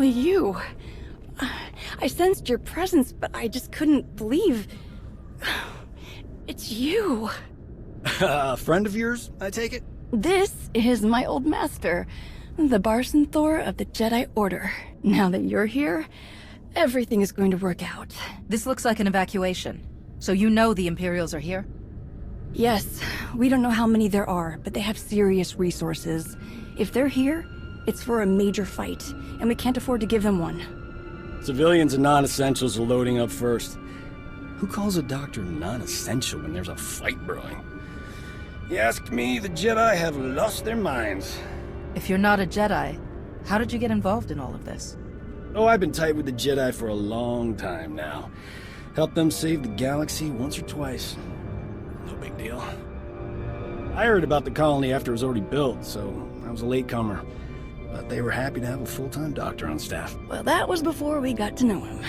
you. I sensed your presence, but I just couldn't believe... It's you. A friend of yours, I take it? This is my old master, the SWTOR of the Jedi Order. Now that you're here, everything is going to work out. This looks like an evacuation. So you know the Imperials are here? Yes, we don't know how many there are, but they have serious resources. If they're here, it's for a major fight, and we can't afford to give them one. Civilians and non-essentials are loading up first. Who calls a doctor non-essential when there's a fight brewing? You ask me, the Jedi have lost their minds. If you're not a Jedi, how did you get involved in all of this? Oh, I've been tight with the Jedi for a long time now. Helped them save the galaxy once or twice. No big deal. I heard about the colony after it was already built, so I was a latecomer. But they were happy to have a full-time doctor on staff. Well, that was before we got to know him.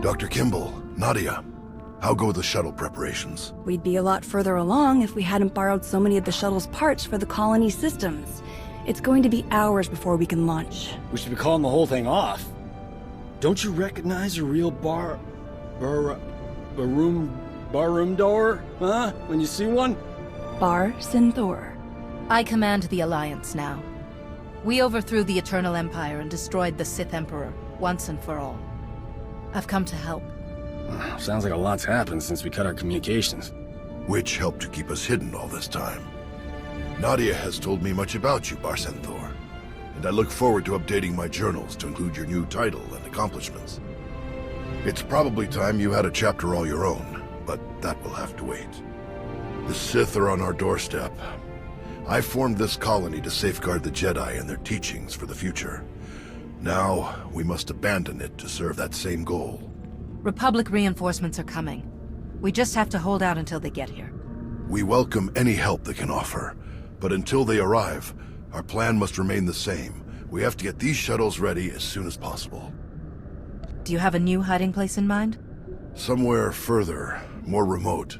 Dr. Kimball, Nadia, how go the shuttle preparations? We'd be a lot further along if we hadn't borrowed so many of the shuttle's parts for the colony systems. It's going to be hours before we can launch. We should be calling the whole thing off. Don't you recognize a real barroom door, huh? When you see one? SWTOR. I command the Alliance now. We overthrew the Eternal Empire and destroyed the Sith Emperor, once and for all. I've come to help. Sounds like a lot's happened since we cut our communications. Which helped to keep us hidden all this time. Nadia has told me much about you, SWTOR, and I look forward to updating my journals to include your new title and accomplishments. It's probably time you had a chapter all your own, but that will have to wait. The Sith are on our doorstep. I formed this colony to safeguard the Jedi and their teachings for the future. Now, we must abandon it to serve that same goal. Republic reinforcements are coming. We just have to hold out until they get here. We welcome any help they can offer, but until they arrive, our plan must remain the same. We have to get these shuttles ready as soon as possible. Do you have a new hiding place in mind? Somewhere further, more remote.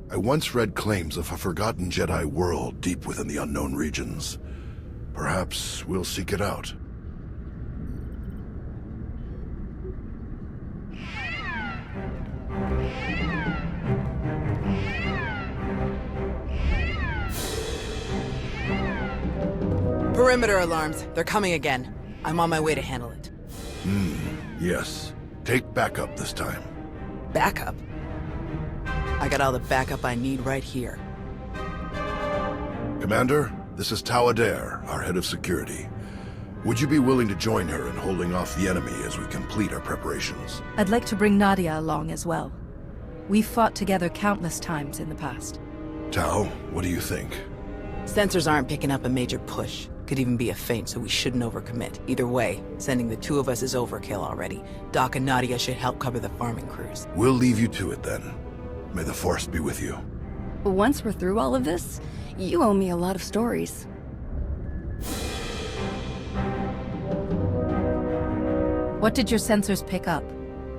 I once read claims of a forgotten Jedi world deep within the unknown regions. Perhaps we'll seek it out. Perimeter alarms. They're coming again. I'm on my way to handle it. Yes. Take backup this time. Backup? I got all the backup I need right here. Commander, this is Tau Adair, our head of security. Would you be willing to join her in holding off the enemy as we complete our preparations? I'd like to bring Nadia along as well. We've fought together countless times in the past. Tau, what do you think? Sensors aren't picking up a major push. Could even be a feint, so we shouldn't overcommit. Either way, sending the two of us is overkill already. Doc and Nadia should help cover the farming crews. We'll leave you to it then. May the Force be with you. Once we're through all of this, you owe me a lot of stories. What did your sensors pick up?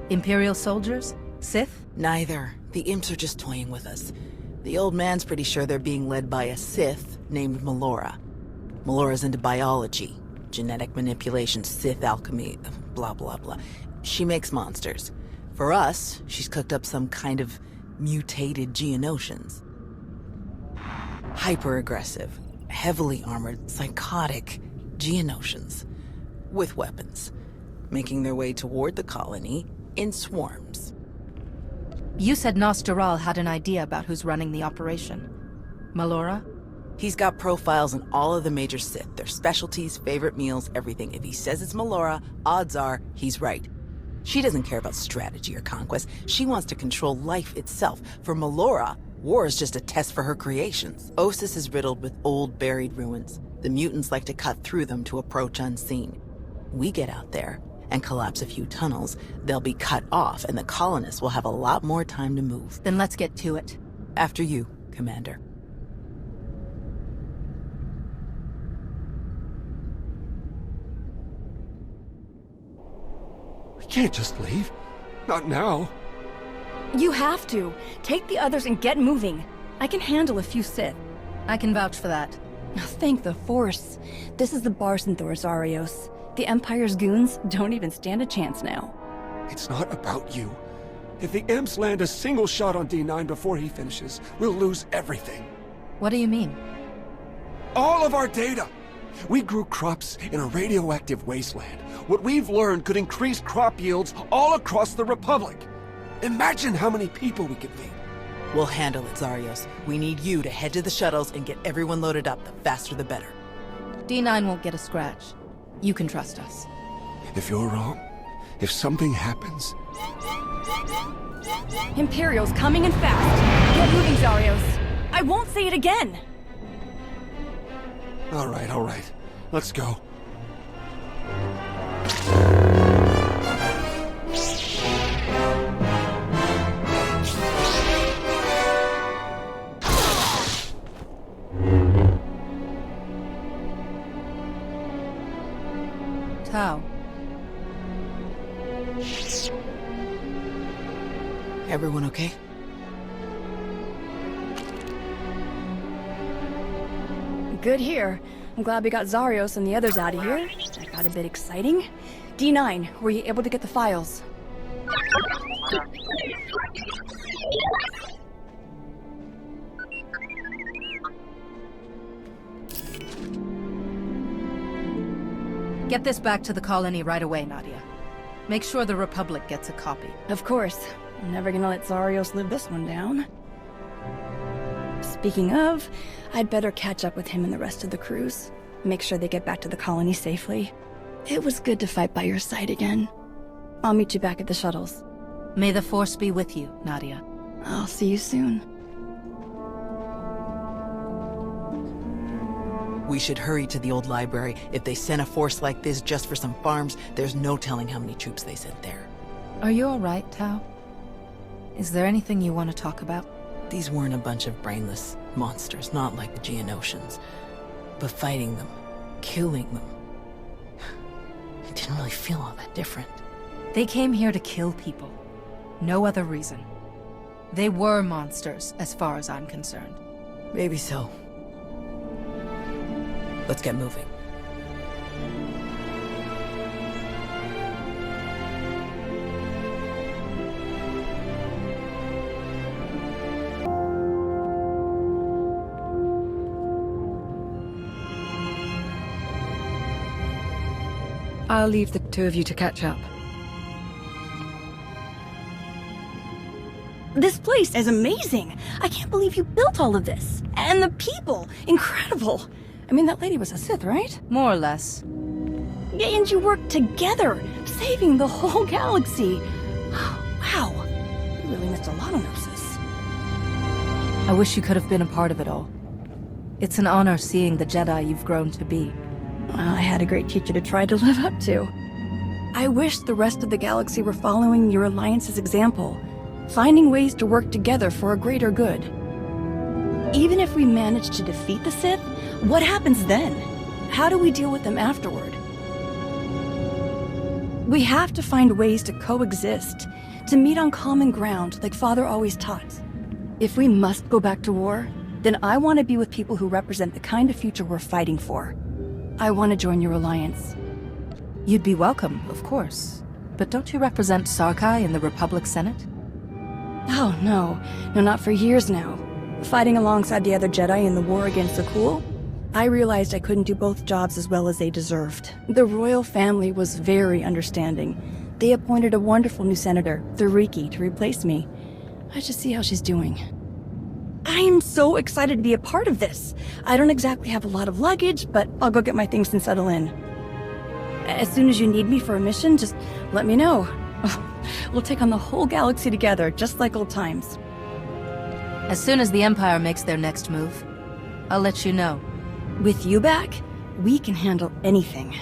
Imperial soldiers? Sith? Neither. The imps are just toying with us. The old man's pretty sure they're being led by a Sith named Melora. Melora's into biology, genetic manipulation, Sith alchemy, blah blah blah. She makes monsters. For us, she's cooked up some kind of mutated Geonosians. Hyper-aggressive, heavily armored, psychotic Geonosians. With weapons. Making their way toward the colony in swarms. You said Nostoral had an idea about who's running the operation. Melora? He's got profiles on all of the major Sith, their specialties, favorite meals, everything. If he says it's Melora, odds are he's right. She doesn't care about strategy or conquest. She wants to control life itself. For Melora, war is just a test for her creations. Ossus is riddled with old, buried ruins. The mutants like to cut through them to approach unseen. We get out there and collapse a few tunnels, they'll be cut off, and the colonists will have a lot more time to move. Then let's get to it. After you, Commander. We can't just leave. Not now. You have to. Take the others and get moving. I can handle a few Sith. I can vouch for that. Thank the Force. This is the SWTOR, Zarios. The Empire's goons don't even stand a chance now. It's not about you. If the imps land a single shot on D9 before he finishes, we'll lose everything. What do you mean? All of our data! We grew crops in a radioactive wasteland. What we've learned could increase crop yields all across the Republic. Imagine how many people we could feed. We'll handle it, Zarios. We need you to head to the shuttles and get everyone loaded up. The faster the better. D9 won't get a scratch. You can trust us. If you're wrong, if something happens... Imperial's coming in fast. Get moving, Zarios. I won't say it again. All right. Let's go. Tau. Everyone okay? Good here. I'm glad we got Zarios and the others out of here. That got a bit exciting. D9, were you able to get the files? Get this back to the colony right away, Nadia. Make sure the Republic gets a copy. Of course. I'm never gonna let Zarios live this one down. Speaking of, I'd better catch up with him and the rest of the crews. Make sure they get back to the colony safely. It was good to fight by your side again. I'll meet you back at the shuttles. May the Force be with you, Nadia. I'll see you soon. We should hurry to the old library. If they sent a force like this just for some farms, there's no telling how many troops they sent there. Are you all right, Tau? Is there anything you want to talk about? These weren't a bunch of brainless monsters, not like the Geonosians. But fighting them, killing them, it didn't really feel all that different. They came here to kill people. No other reason. They were monsters, as far as I'm concerned. Maybe so. Let's get moving. I'll leave the two of you to catch up. This place is amazing! I can't believe you built all of this! And the people! Incredible! I mean, that lady was a Sith, right? More or less. And you worked together, saving the whole galaxy! Wow! You really missed a lot on Gnosis. I wish you could have been a part of it all. It's an honor seeing the Jedi you've grown to be. Well, I had a great teacher to try to live up to. I wish the rest of the galaxy were following your Alliance's example, finding ways to work together for a greater good. Even if we manage to defeat the Sith, what happens then? How do we deal with them afterward? We have to find ways to coexist, to meet on common ground like Father always taught. If we must go back to war, then I want to be with people who represent the kind of future we're fighting for. I want to join your alliance. You'd be welcome, of course. But don't you represent Sarkai in the Republic Senate? Oh, no. No, not for years now. Fighting alongside the other Jedi in the war against the Cool, I realized I couldn't do both jobs as well as they deserved. The royal family was very understanding. They appointed a wonderful new senator, Thuriki, to replace me. I should see how she's doing. I am so excited to be a part of this. I don't exactly have a lot of luggage, but I'll go get my things and settle in. As soon as you need me for a mission, just let me know. We'll take on the whole galaxy together, just like old times. As soon as the Empire makes their next move, I'll let you know. With you back, we can handle anything.